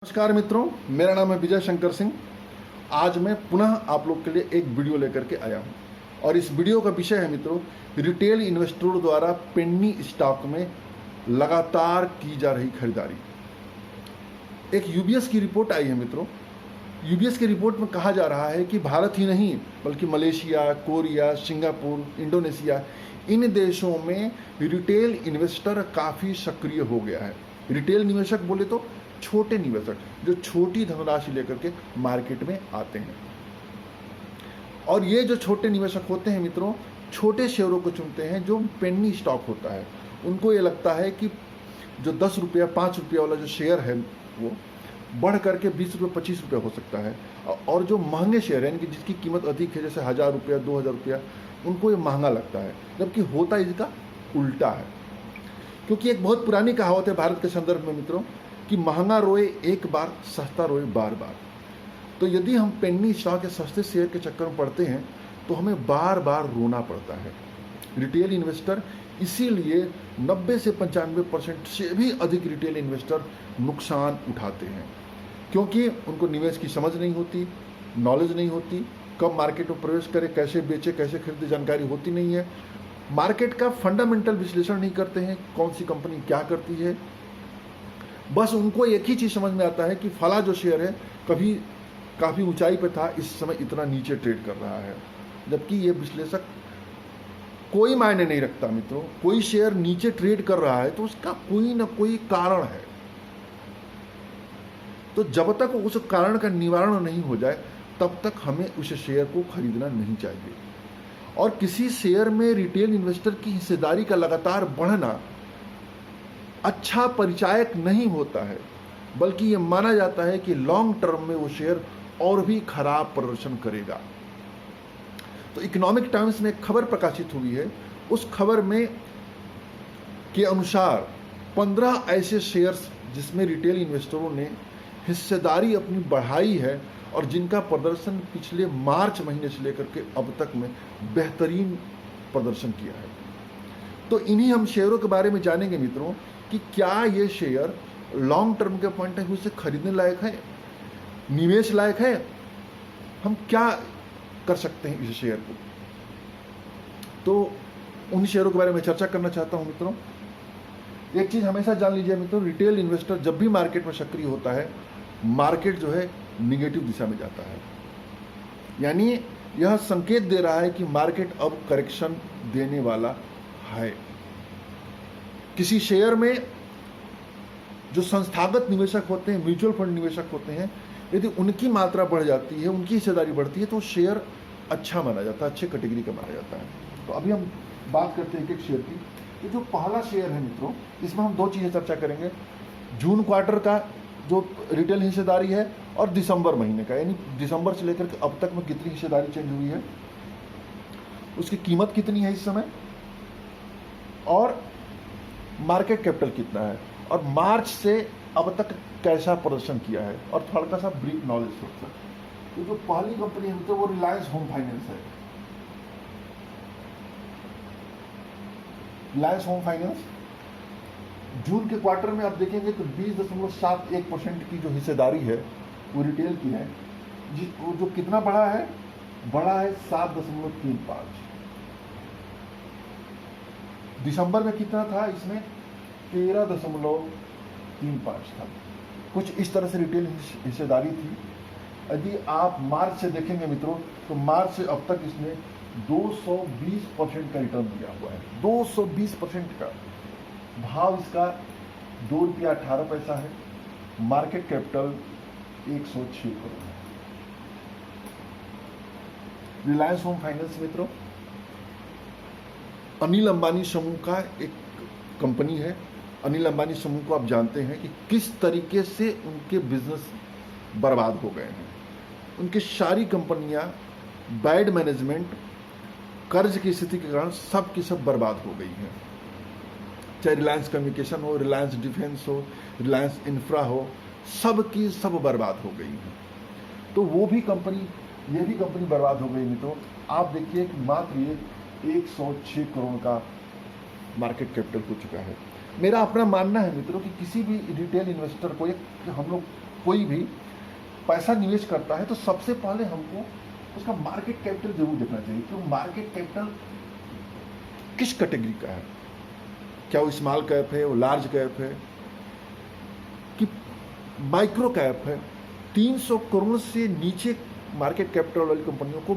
नमस्कार मित्रों, मेरा नाम है विजय शंकर सिंह। आज मैं पुनः आप लोग के लिए एक वीडियो लेकर के आया हूं और इस वीडियो का विषय है मित्रों, रिटेल इन्वेस्टरों द्वारा पेनी स्टॉक में लगातार की जा रही खरीदारी। एक यूबीएस की रिपोर्ट आई है मित्रों। यूबीएस की रिपोर्ट में कहा जा रहा है कि भारत ही नहीं बल्कि मलेशिया, कोरिया, सिंगापुर, इंडोनेशिया, इन देशों में रिटेल इन्वेस्टर काफ़ी सक्रिय हो गया है। रिटेल निवेशक बोले तो छोटे निवेशक जो छोटी धनराशि लेकर के मार्केट में आते हैं। और ये जो छोटे निवेशक होते हैं मित्रों, छोटे शेयरों को चुनते हैं जो पेनी स्टॉक होता है। उनको ये लगता है कि जो 10 रुपया 5 रुपया वाला जो शेयर है वो बढ़ करके 20 रुपये 25 रुपये हो सकता है। और जो महंगे शेयर हैं, जिसकी कीमत अधिक है, जैसे 1000 रुपया 2000 रुपया, उनको ये महंगा लगता है, जबकि होता इसका उल्टा है। क्योंकि एक बहुत पुरानी कहावत है भारत के संदर्भ में मित्रों कि महंगा रोए एक बार, सस्ता रोए बार बार। तो यदि हम पेनी स्टॉक या सस्ते शेयर के चक्कर में पड़ते हैं तो हमें बार बार रोना पड़ता है। रिटेल इन्वेस्टर इसीलिए 90 से 95% से भी अधिक रिटेल इन्वेस्टर नुकसान उठाते हैं, क्योंकि उनको निवेश की समझ नहीं होती, नॉलेज नहीं होती, कब मार्केट में प्रवेश करें, कैसे बेचे, कैसे खरीदे, जानकारी होती नहीं है। मार्केट का फंडामेंटल विश्लेषण नहीं करते हैं, कौन सी कंपनी क्या करती है। बस उनको एक ही चीज़ समझ में आता है कि फला जो शेयर है कभी काफ़ी ऊंचाई पे था, इस समय इतना नीचे ट्रेड कर रहा है। जबकि ये विश्लेषक कोई मायने नहीं रखता मित्रों। कोई शेयर नीचे ट्रेड कर रहा है तो उसका कोई ना कोई कारण है। तो जब तक उस कारण का निवारण नहीं हो जाए तब तक हमें उस शेयर को खरीदना नहीं चाहिए। और किसी शेयर में रिटेल इन्वेस्टर की हिस्सेदारी का लगातार बढ़ना अच्छा परिचायक नहीं होता है, बल्कि ये माना जाता है कि लॉन्ग टर्म में वो शेयर और भी खराब प्रदर्शन करेगा। तो इकोनॉमिक टाइम्स में एक खबर प्रकाशित हुई है। उस खबर में के अनुसार 15 ऐसे शेयर्स जिसमें रिटेल इन्वेस्टरों ने हिस्सेदारी अपनी बढ़ाई है और जिनका प्रदर्शन पिछले मार्च महीने से लेकर के अब तक में बेहतरीन प्रदर्शन किया है। तो इन्हीं हम शेयरों के बारे में जानेंगे मित्रों कि क्या ये शेयर लॉन्ग टर्म के पॉइंट ऑफ व्यू से खरीदने लायक है, निवेश लायक है, हम क्या कर सकते हैं इस शेयर को। तो उन शेयरों के बारे में चर्चा करना चाहता हूं मित्रों। एक चीज हमेशा जान लीजिए मित्रों, रिटेल इन्वेस्टर जब भी मार्केट में सक्रिय होता है, मार्केट जो है निगेटिव दिशा में जाता है। यानी यह संकेत दे रहा है कि मार्केट अब करेक्शन देने वाला है। किसी शेयर में जो संस्थागत निवेशक होते हैं, म्यूचुअल फंड निवेशक होते हैं, यदि उनकी मात्रा बढ़ जाती है, उनकी हिस्सेदारी बढ़ती है, तो शेयर अच्छा माना जाता है, अच्छे कैटेगरी का माना जाता है। तो अभी हम बात करते हैं एक एक शेयर की। तो जो पहला शेयर है मित्रों, इसमें हम दो चीज़ें चर्चा करेंगे। जून क्वार्टर का जो रिटेल हिस्सेदारी है और दिसंबर महीने का, यानी दिसंबर से लेकर के अब तक में कितनी हिस्सेदारी चेंज हुई है, उसकी कीमत कितनी है इस समय, और मार्केट कैपिटल कितना है, और मार्च से अब तक कैसा प्रदर्शन किया है, और थोड़ा सा ब्रीफ नॉलेज होता है। तो जो पहली कंपनी है तो वो रिलायंस होम फाइनेंस है। रिलायंस होम फाइनेंस जून के क्वार्टर में आप देखेंगे तो 20.71% की जो हिस्सेदारी है वो रिटेल की है। वो जो कितना बढ़ा है 7.35। दिसंबर में कितना था, इसमें 13.35 था। कुछ इस तरह से रिटेल हिस्सेदारी थी। यदि आप मार्च से देखेंगे मित्रों तो मार्च से अब तक इसने 220% का रिटर्न दिया हुआ है। 220% का भाव इसका 2 रुपया 18 पैसा है। मार्केट कैपिटल 106 करोड़ है। रिलायंस होम फाइनेंस मित्रों अनिल अंबानी समूह का एक कंपनी है। अनिल अंबानी समूह को आप जानते हैं कि किस तरीके से उनके बिजनेस बर्बाद हो गए हैं। उनकी सारी कंपनियां बैड मैनेजमेंट, कर्ज की स्थिति के कारण सब की सब बर्बाद हो गई हैं। चाहे रिलायंस कम्युनिकेशन हो, रिलायंस डिफेंस हो, रिलायंस इंफ्रा हो, सब की सब बर्बाद हो गई हैं। तो वो भी कंपनी, ये भी कंपनी बर्बाद हो गई नहीं। तो आप देखिए कि मात्र ये 106 करोड़ का मार्केट कैपिटल हो चुका है। मेरा अपना मानना है मित्रों कि किसी भी रिटेल इन्वेस्टर को, एक हम लोग कोई भी पैसा निवेश करता है तो सबसे पहले हमको उसका मार्केट कैपिटल जरूर देखना चाहिए कि मार्केट कैपिटल किस कैटेगरी का है। क्या वो स्मॉल कैप है, वो लार्ज कैप है कि माइक्रो कैप है। 300 करोड़ से नीचे मार्केट कैपिटल वाली कंपनियों को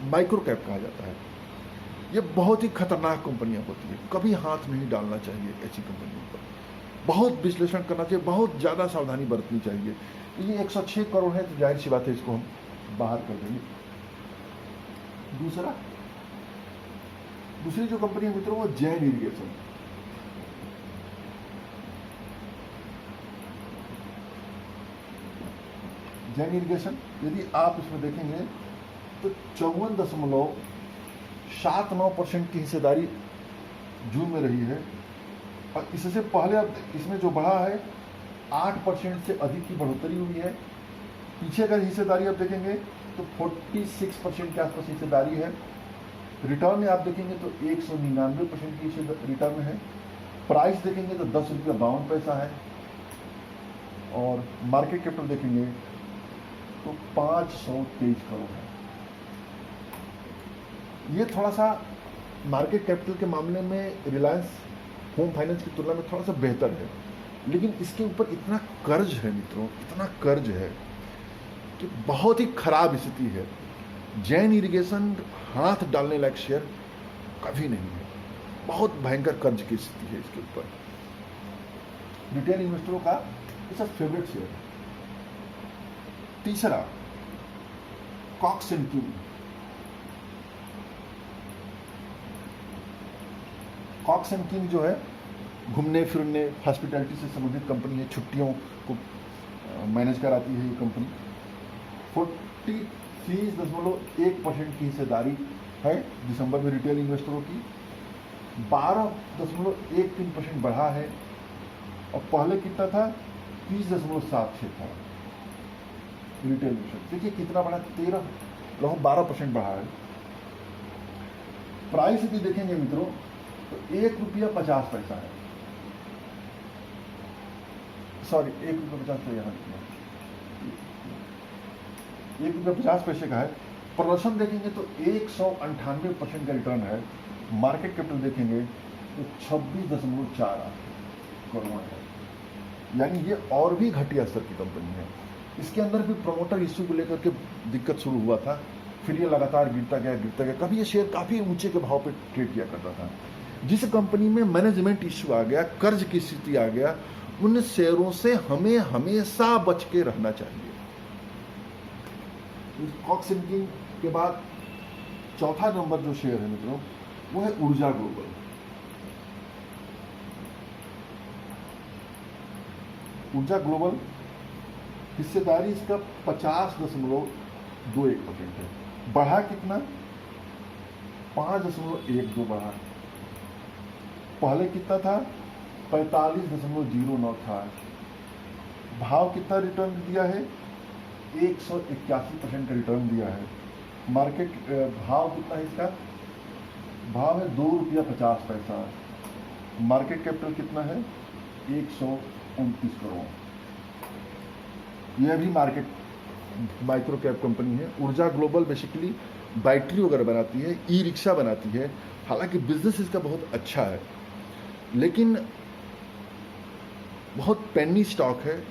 माइक्रो कैप कहा जाता है। ये बहुत ही खतरनाक कंपनियां होती है, कभी हाथ नहीं डालना चाहिए ऐसी कंपनियों पर। बहुत विश्लेषण करना चाहिए, बहुत ज़्यादा सावधानी बरतनी चाहिए। ये 106 करोड़ है तो जाहिर सी बात है इसको हम बाहर कर देंगे। दूसरी जो कंपनी है मित्रों वो जैन इरिगेशन। जैन इरिगेशन यदि आप इसमें देखेंगे तो 54.79% की हिस्सेदारी जून में रही है और इससे पहले अब इसमें जो बढ़ा है 8% से अधिक की बढ़ोतरी हुई है। पीछे का हिस्सेदारी आप देखेंगे तो 46% के आसपास हिस्सेदारी है। रिटर्न में आप देखेंगे तो 199% की रिटर्न है। प्राइस देखेंगे तो 10 रुपया 52 पैसा है और मार्केट कैपिटल देखेंगे तो 523 करोड़ है। ये थोड़ा सा मार्केट कैपिटल के मामले में रिलायंस होम फाइनेंस की तुलना में थोड़ा सा बेहतर है, लेकिन इसके ऊपर इतना कर्ज है मित्रों, इतना कर्ज है कि बहुत ही खराब स्थिति है। जैन इरिगेशन हाथ डालने लायक शेयर कभी नहीं है, बहुत भयंकर कर्ज की स्थिति है इसके ऊपर। रिटेल इन्वेस्टरों का इसका फेवरेट शेयर है। तीसरा Cox and King. Cox and King जो है घूमने फिरने हॉस्पिटैलिटी से संबंधित कंपनी है, छुट्टियों को मैनेज कराती है ये कंपनी। 43.1% की हिस्सेदारी है दिसंबर में रिटेल इन्वेस्टरों की। 12.13% बढ़ा है और पहले कितना था 30.76 था रिटेल इन्वेस्टर। देखिए कितना बढ़ा, 12% बढ़ा है। प्राइस भी देखेंगे मित्रों तो 1 रुपया 50 पैसा है, सॉरी 1 रुपया 50 पैसा, 1 रुपया 50 पैसे का है। प्रदर्शन देखेंगे तो 198% का रिटर्न है। मार्केट कैपिटल देखेंगे तो 26.48 करोड़ है, यानी ये और भी घटिया स्तर की कंपनी है। इसके अंदर भी प्रमोटर इश्यू को लेकर के दिक्कत शुरू हुआ था, फिर ये लगातार गिरता गया। कभी ये शेयर काफी ऊंचे के भाव पे ट्रेड किया करता था। जिस कंपनी में मैनेजमेंट इश्यू आ गया, कर्ज की स्थिति आ गया, उन शेयरों से हमें हमेशा बच के रहना चाहिए। कॉक्स एंड किंग के बाद चौथा नंबर जो शेयर है मित्रों वो है ऊर्जा ग्लोबल। ऊर्जा ग्लोबल हिस्सेदारी इसका 50.21% है। बढ़ा कितना, 5.12 बढ़ा। पहले कितना था 45.09 था। भाव कितना रिटर्न दिया है, 181% का रिटर्न दिया है। मार्केट भाव कितना है इसका, भाव है 2 रुपया 50 पैसा। मार्केट कैपिटल कितना है 129 करोड़। यह भी मार्केट माइक्रो कैप कंपनी है। ऊर्जा ग्लोबल बेसिकली बैटरी वगैरह बनाती है, ई रिक्शा बनाती है। हालांकि बिजनेस इसका बहुत अच्छा है, लेकिन बहुत पेनी स्टॉक है।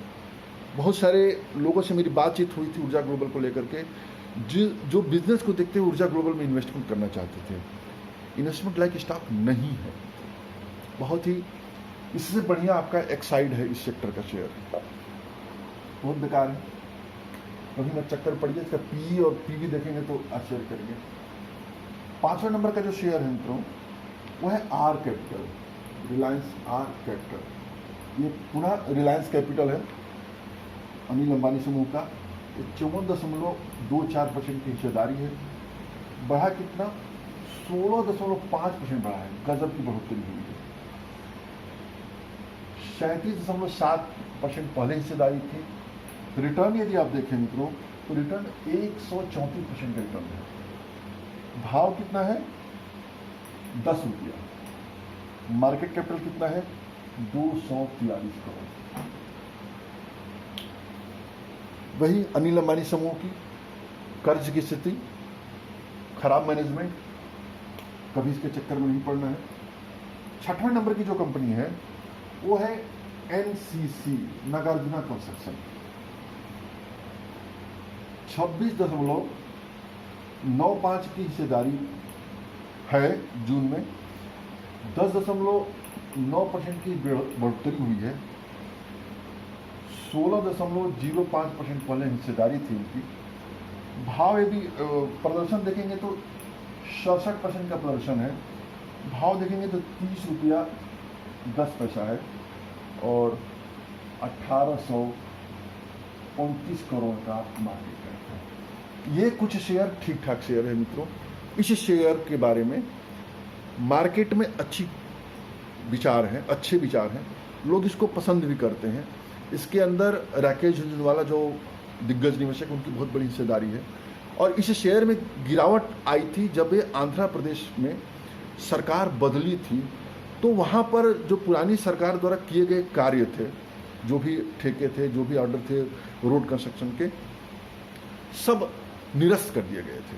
बहुत सारे लोगों से मेरी बातचीत हुई थी ऊर्जा ग्लोबल को लेकर के, जो बिजनेस को देखते हुए ऊर्जा ग्लोबल में इन्वेस्टमेंट करना चाहते थे। इन्वेस्टमेंट लाइक स्टॉक नहीं है, बहुत ही इससे बढ़िया आपका एक्साइड है इस सेक्टर का शेयर, बहुत बेकार है। कभी मत चक्कर पड़िए, इसका पी और पीवी देखेंगे तो आश्चर्य करेंगे। 5वें नंबर का जो शेयर है मित्रों वो है are capital, Reliance are capital. ये पुनः रिलायंस कैपिटल है, अनिल अंबानी समूह का। 54.24% की हिस्सेदारी है। बढ़ा कितना, 16.5% बढ़ा है, गजब की बढ़ोतरी हुई है। 37.7% पहले हिस्सेदारी थी। रिटर्न यदि आप देखें मित्रों तो रिटर्न 134% का रिटर्न है। भाव कितना है 10 रुपया। मार्केट कैपिटल कितना है 243 करोड़। वही अनिल अंबानी समूह की कर्ज की स्थिति, खराब मैनेजमेंट, कभी इसके चक्कर में नहीं पड़ना है। 6वें नंबर की जो कंपनी है वो है एनसीसी, नागार्जुना कंस्ट्रक्शन। 26.95 की हिस्सेदारी है जून में, 10.9% की बढ़ोतरी हुई है। 16.05% पहले हिस्सेदारी थी उनकी। भाव यदि प्रदर्शन देखेंगे तो 67% का प्रदर्शन है। भाव देखेंगे तो 30 रुपया 10 पैसा है और 1829 करोड़ का मार्केट कैप है। ये कुछ शेयर ठीक ठाक शेयर है मित्रों। इस शेयर के बारे में मार्केट में अच्छे विचार हैं, लोग इसको पसंद भी करते हैं। इसके अंदर राकेश झुंझुनवाला जो दिग्गज निवेशक, उनकी बहुत बड़ी हिस्सेदारी है। और इस शेयर में गिरावट आई थी जब ये आंध्र प्रदेश में सरकार बदली थी, तो वहाँ पर जो पुरानी सरकार द्वारा किए गए कार्य थे, जो भी ठेके थे, जो भी ऑर्डर थे रोड कंस्ट्रक्शन के, सब निरस्त कर दिए गए थे।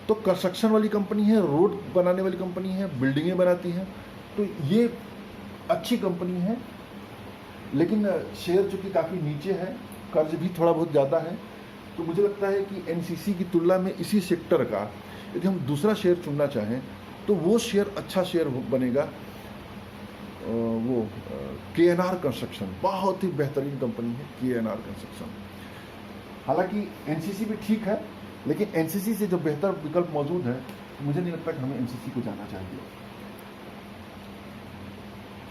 तो कंस्ट्रक्शन वाली कंपनी है, रोड बनाने वाली कंपनी है, बिल्डिंगें बनाती है, तो ये अच्छी कंपनी है। लेकिन शेयर चूँकि काफ़ी नीचे है, कर्ज भी थोड़ा बहुत ज़्यादा है, तो मुझे लगता है कि एनसीसी की तुलना में इसी सेक्टर का यदि हम दूसरा शेयर चुनना चाहें तो वो शेयर अच्छा शेयर बनेगा। वो केएनआर कंस्ट्रक्शन, बहुत ही बेहतरीन कंपनी है केएनआर कंस्ट्रक्शन। हालांकि एनसीसी भी ठीक है, लेकिन एनसीसी से जो बेहतर विकल्प मौजूद है, तो मुझे नहीं लगता कि हमें एनसीसी को जाना चाहिए।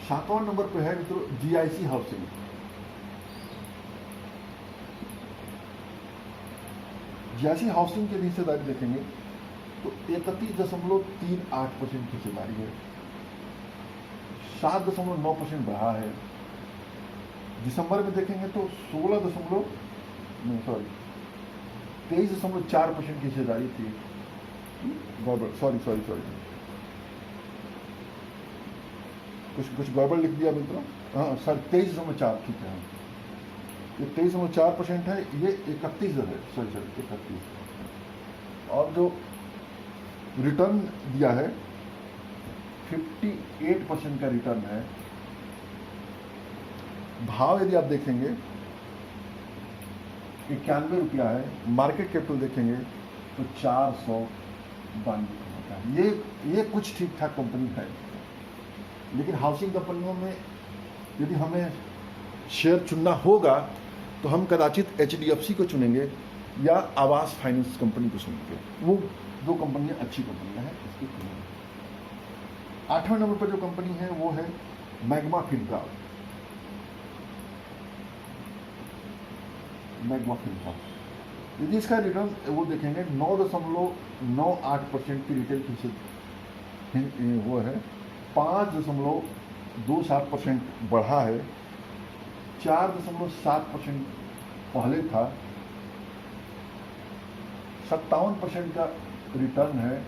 7वां नंबर पे है मित्रों जीआईसी हाउसिंग। जीआईसी हाउसिंग की हिस्सेदारी देखेंगे तो 31.38% की हिस्सेदारी है, 7.9% बढ़ा है। दिसंबर में देखेंगे तो 23.4% की हिस्सेदारी थी। सॉरी कुछ गड़बड़ लिख दिया मित्रों। हाँ सर, 23.4, ठीक है। ये 23.4% है, ये 31 है, सॉरी 31। और जो रिटर्न दिया है 58% का रिटर्न है। भाव यदि आप देखेंगे 91 रुपया है। मार्केट कैपिटल देखेंगे तो 492 का है। ये कुछ ठीक ठाक कंपनी है। लेकिन हाउसिंग कंपनियों में यदि हमें शेयर चुनना होगा तो हम कदाचित एचडीएफसी को चुनेंगे या आवास फाइनेंस कंपनी को चुनेंगे। वो दो कंपनियां अच्छी कंपनियां हैं इसकी तुलना में। 8वें नंबर पर जो कंपनी है वो है मैग्मा फिनकॉर्प। यदि इसका रिटर्न वो देखेंगे 9.98% की रिटेल की वो है, 5.27% बढ़ा है, 4.7% पहले था, 57% का रिटर्न है।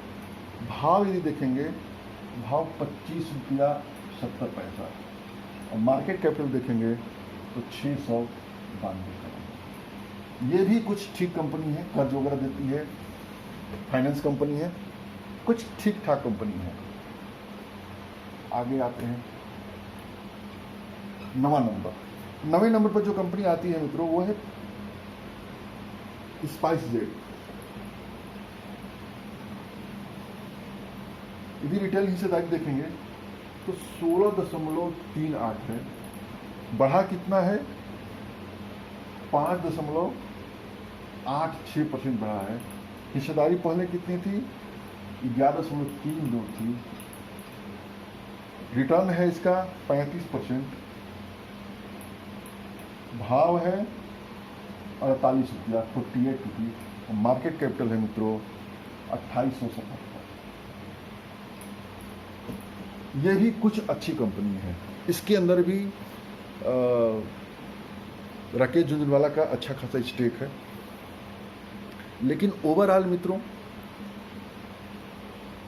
भाव यदि देखेंगे, भाव 25 रुपया 70 पैसा, और मार्केट कैपिटल देखेंगे तो 692 करोड़। ये भी कुछ ठीक कंपनी है, कर्ज वगैरह देती है, फाइनेंस कंपनी है, कुछ ठीक ठाक कंपनी है। आगे आते हैं 9वें नंबर पर जो कंपनी आती है मित्रों वो है स्पाइस जेट। यदि रिटेल हिस्सेदारी देखेंगे तो 16.38 है। बढ़ा कितना है? 5.86% बढ़ा है। हिस्सेदारी पहले कितनी थी? 11.32 थी। रिटर्न है इसका 35%। भाव है 48 रुपया, 48 रुपये। मार्केट कैपिटल है मित्रों 2877। ये भी कुछ अच्छी कंपनी है। इसके अंदर भी राकेश झुंझुनवाला का अच्छा खासा स्टेक है। लेकिन ओवरऑल मित्रों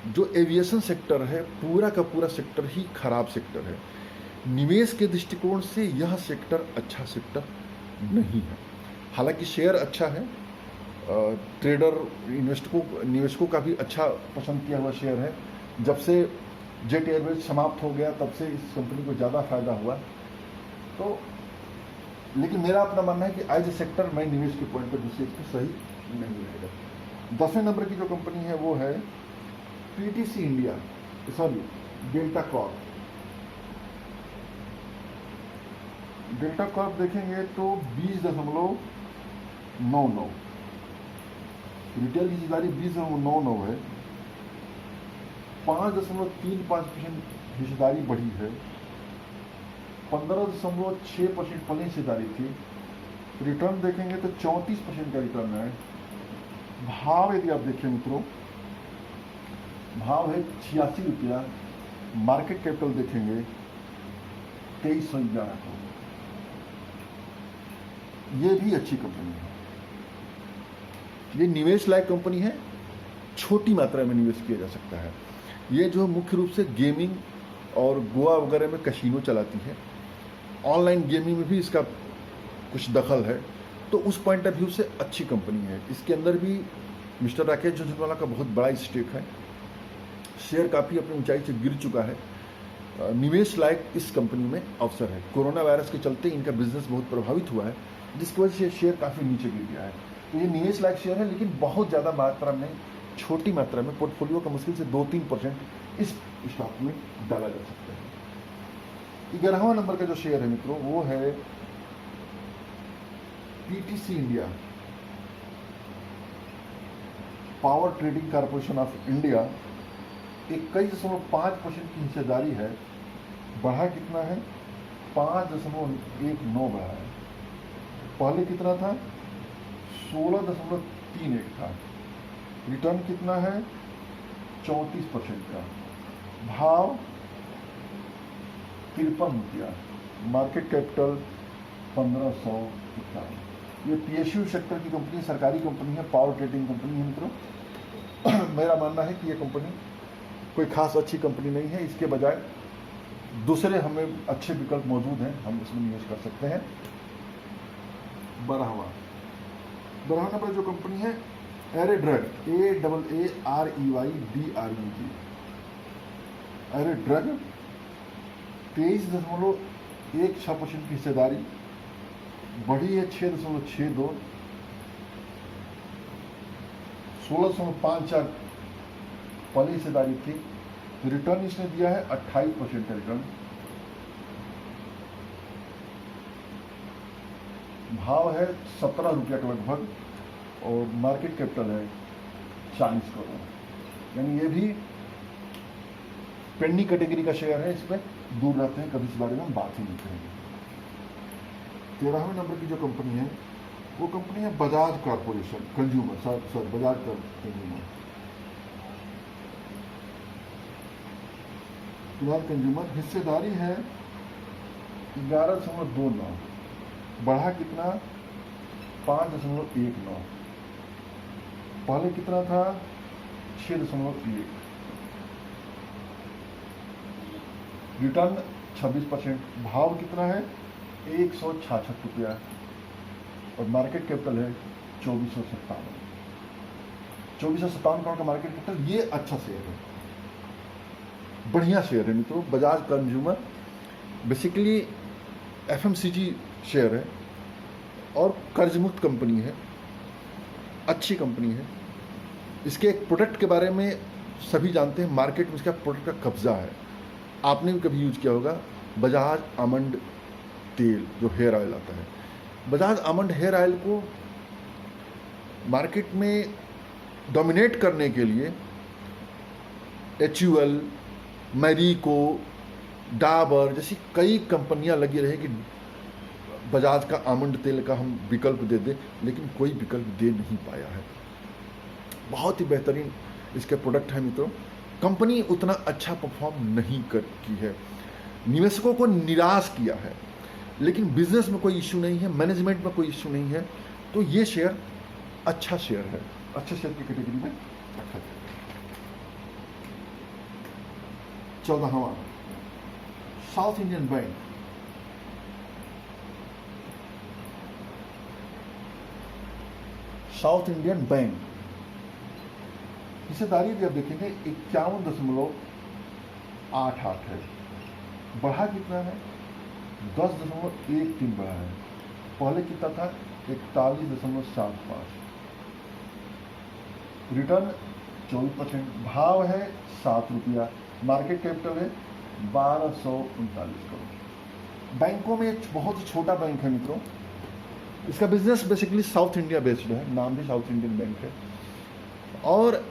जो एविएशन सेक्टर है, पूरा का पूरा सेक्टर ही खराब सेक्टर है। निवेश के दृष्टिकोण से यह सेक्टर अच्छा सेक्टर नहीं है। हालांकि शेयर अच्छा है, ट्रेडर निवेशकों का भी अच्छा पसंद किया हुआ शेयर है। जब से जेट एयरवेज समाप्त हो गया तब से इस कंपनी को ज़्यादा फायदा हुआ। तो लेकिन मेरा अपना मानना है कि एज ए सेक्टर मैं निवेश के पॉइंट पर दूसरे इसको सही नहीं रहेगा। 10वें नंबर की जो कंपनी है वो है PTC India, sorry delta Corp. Delta Corp देखेंगे तो 20.99, रिटेल की हिस्सेदारी 20.99 है, 5.35% हिस्सेदारी बढ़ी है, 15.6% पहले हिस्सेदारी थी। रिटर्न देखेंगे तो 34% का रिटर्न है। भाव यदि आप देखें मित्रों, भाव है 86 रुपया। मार्केट कैपिटल देखेंगे 2311 करोड़। ये भी अच्छी कंपनी है, ये निवेश लायक कंपनी है, छोटी मात्रा में निवेश किया जा सकता है। ये जो मुख्य रूप से गेमिंग और गोवा वगैरह में कैसीनो चलाती है, ऑनलाइन गेमिंग में भी इसका कुछ दखल है, तो उस पॉइंट ऑफ व्यू से अच्छी कंपनी है। इसके अंदर भी मिस्टर राकेश झुनझुनवाला का बहुत बड़ा स्टेक है। शेयर काफ़ी अपनी ऊंचाई से गिर चुका है। निवेश लायक इस कंपनी में अवसर है। कोरोना वायरस के चलते इनका बिजनेस बहुत प्रभावित हुआ है, जिसकी वजह से शेयर काफ़ी नीचे गिर गया है। तो ये निवेश लायक शेयर है, लेकिन बहुत ज़्यादा मात्रा में, छोटी मात्रा में, पोर्टफोलियो का मुश्किल से 2-3% इस स्टॉक में डाला जा सकता है। 11वां नंबर का जो शेयर है मित्रों वो है PTC India, power trading corporation of India. 21.5% की हिस्सेदारी है। बढ़ा कितना है? 5.19 बढ़ा है। पहले कितना था? 16.31 था। रिटर्न कितना है? 34% का। भाव 53 रुपया। Market capital 1551। ये पीएसयू सेक्टर की कंपनी, सरकारी कंपनी है, पावर ट्रेडिंग कंपनी है मित्रों। मेरा मानना है कि ये कंपनी कोई खास अच्छी कंपनी नहीं है, इसके बजाय दूसरे हमें अच्छे विकल्प मौजूद हैं, हम इसमें निवेश कर सकते हैं। 12वां नंबर जो कंपनी है एरेड्रग, AAREYDRUG, एरेड्रग 23.16% की हिस्सेदारी बढ़ी है। 6.62, 16.54 पहली हिस्सेदारी थी। रिटर्न इसने दिया है 28% का रिटर्न। भाव है 17 रुपया के लगभग और मार्केट कैपिटल है 40 करोड़। यानी ये भी पेंडिंग कैटेगरी का शेयर है, इसमें दूर रहते हैं, कभी इस बारे में हम बात ही नहीं करेंगे। 13वें नंबर की जो कंपनी है वो कंपनी है Bajaj corporation consumer, sorry Bajaj consumer. Bajaj consumer हिस्सेदारी है 11.29, बढ़ा कितना? 5.19। पहले कितना था? 6.1। रिटर्न 26%। भाव कितना है? 166 रुपया और मार्केट कैपिटल है 2457। 2457 करोड़ का मार्केट कैपिटल। ये अच्छा शेयर है, बढ़िया शेयर है मित्रों। Bajaj consumer basically FMCG share है और कर्ज मुक्त कंपनी है, अच्छी कंपनी है। इसके एक प्रोडक्ट के बारे में सभी जानते हैं, मार्केट में इसका प्रोडक्ट का कब्जा है। आपने भी कभी यूज किया होगा बजाज आमंड तेल, जो हेयर ऑयल आता है। बजाज आमंड हेयर ऑयल को मार्केट में डोमिनेट करने के लिए HUL, मैरिको, डाबर जैसी कई कंपनियां लगी रही कि बजाज का आमंड तेल का हम विकल्प दे दें, लेकिन कोई विकल्प दे नहीं पाया है। बहुत ही बेहतरीन इसके प्रोडक्ट है मित्रों। कंपनी उतना अच्छा परफॉर्म नहीं की है, निवेशकों को निराश किया है, लेकिन बिजनेस में कोई इश्यू नहीं है, मैनेजमेंट में कोई इश्यू नहीं है। तो ये शेयर अच्छा शेयर है, अच्छे शेयर की कैटेगरी में रखा जाए। 14वां साउथ इंडियन बैंक। साउथ इंडियन बैंक, हिस्सेदारी भी आप देखेंगे 51.88 है। बढ़ा कितना है? 10.13 बढ़ा है। पहले कितना था? 41.75। रिटर्न 24%, भाव है 7 रुपया, मार्केट कैपिटल है 1239 करोड़। बैंकों में एक बहुत ही छोटा बैंक है मित्रों, इसका business basically south India based है, नाम भी साउथ इंडियन बैंक है। और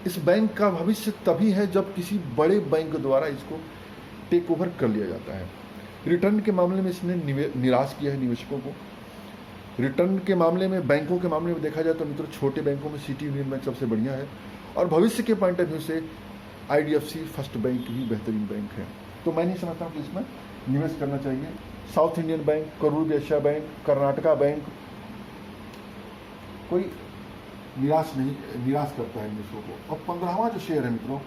इस बैंक का भविष्य तभी है जब किसी बड़े बैंक द्वारा इसको टेक ओवर कर लिया जाता है। रिटर्न के मामले में इसने निराश किया है निवेशकों को। रिटर्न के मामले में, बैंकों के मामले में देखा जाए तो मित्रों छोटे बैंकों में सिटी यूनियन बैंक सबसे बढ़िया है, और भविष्य के पॉइंट ऑफ व्यू से IDFC फर्स्ट बैंक भी बेहतरीन बैंक है। तो मैं नहीं समझता हूँ कि इसमें निवेश करना चाहिए। South Indian bank, Karur Vysya bank, Karnataka bank कोई निराश करता है निवेशकों को। और 15वां जो शेयर है मित्रों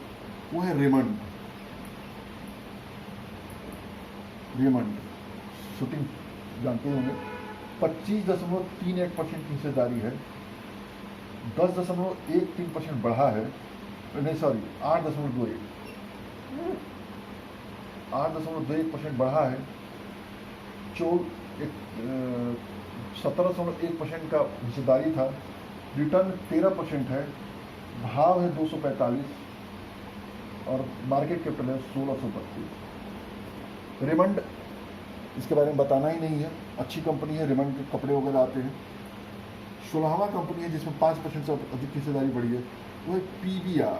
वो है रेमंड। शूटिंग जानते होंगे, 25.38% की हिस्सेदारी है, 10.13% बढ़ा है, नहीं सॉरी 8.21% बढ़ा है। 17.1% का हिस्सेदारी था। रिटर्न 13% है, भाव है 245 और मार्केट कैपिटल है 1632। रेमंड, इसके बारे में बताना ही नहीं है, अच्छी कंपनी है। रेमंड के कपड़े वगैरह आते हैं। 16वां कंपनी है जिसमें 5% से अधिक हिस्सेदारी बढ़ी है, वो है PVR।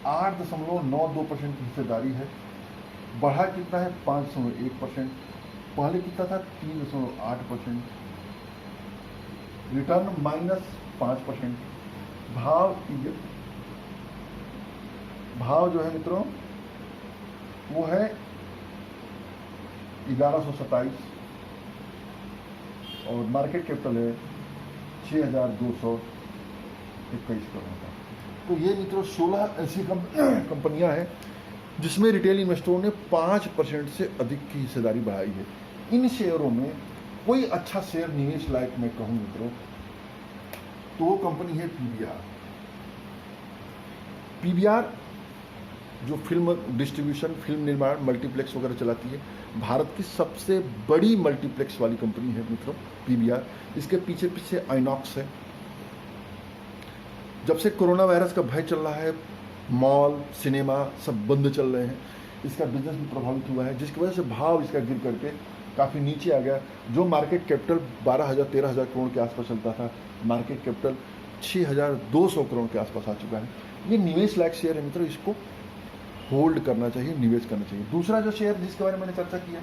8.92% की हिस्सेदारी है, बढ़ा कितना है? 5.1%। पहले कितना था? 3.8%। रिटर्न -5%। भाव जो है मित्रों वो है 1127 और मार्केट कैपिटल है 6221 करोड़ का। तो ये मित्रों 16 ऐसी कंपनियां हैं जिसमें रिटेल इन्वेस्टरों ने 5% से अधिक की हिस्सेदारी बढ़ाई है। इन शेयरों में कोई अच्छा शेयर निवेश लायक मैं कहूं मित्रों तो वो कंपनी है PVR जो फिल्म डिस्ट्रीब्यूशन, फिल्म निर्माण, मल्टीप्लेक्स वगैरह चलाती है। भारत की सबसे बड़ी मल्टीप्लेक्स वाली कंपनी है मित्रों PVR। इसके पीछे आइनॉक्स है। जब से कोरोना वायरस का भय चल रहा है, मॉल, सिनेमा सब बंद चल रहे हैं, इसका बिजनेस भी प्रभावित हुआ है, जिसकी वजह से भाव इसका गिर करके काफ़ी नीचे आ गया। जो मार्केट कैपिटल 12,000-13,000 करोड़ के आसपास चलता था, मार्केट कैपिटल 6,200 करोड़ के आसपास आ चुका है। ये निवेश लायक शेयर है मित्रों, इसको होल्ड करना चाहिए, निवेश करना चाहिए। दूसरा जो शेयर जिसके बारे में मैंने चर्चा की है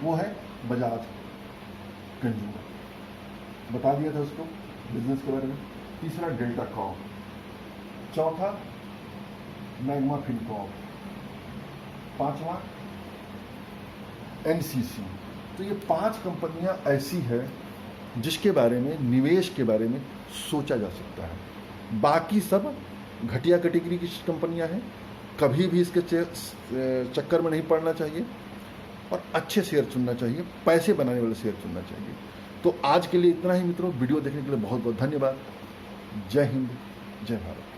वो है बजाज कंज्यूमर, बता दिया था उसको बिजनेस के बारे में। तीसरा डेल्टा कॉर्प, चौथा मैग्मा फिनकॉर्प, पांचवा NCC। तो ये 5 कंपनियां ऐसी है जिसके बारे में, निवेश के बारे में सोचा जा सकता है। बाकी सब घटिया कैटेगरी की कंपनियां हैं, कभी भी इसके चक्कर में नहीं पड़ना चाहिए और अच्छे शेयर चुनना चाहिए, पैसे बनाने वाले शेयर चुनना चाहिए। तो आज के लिए इतना ही मित्रों। वीडियो देखने के लिए बहुत बहुत धन्यवाद। जय हिंद, जय भारत।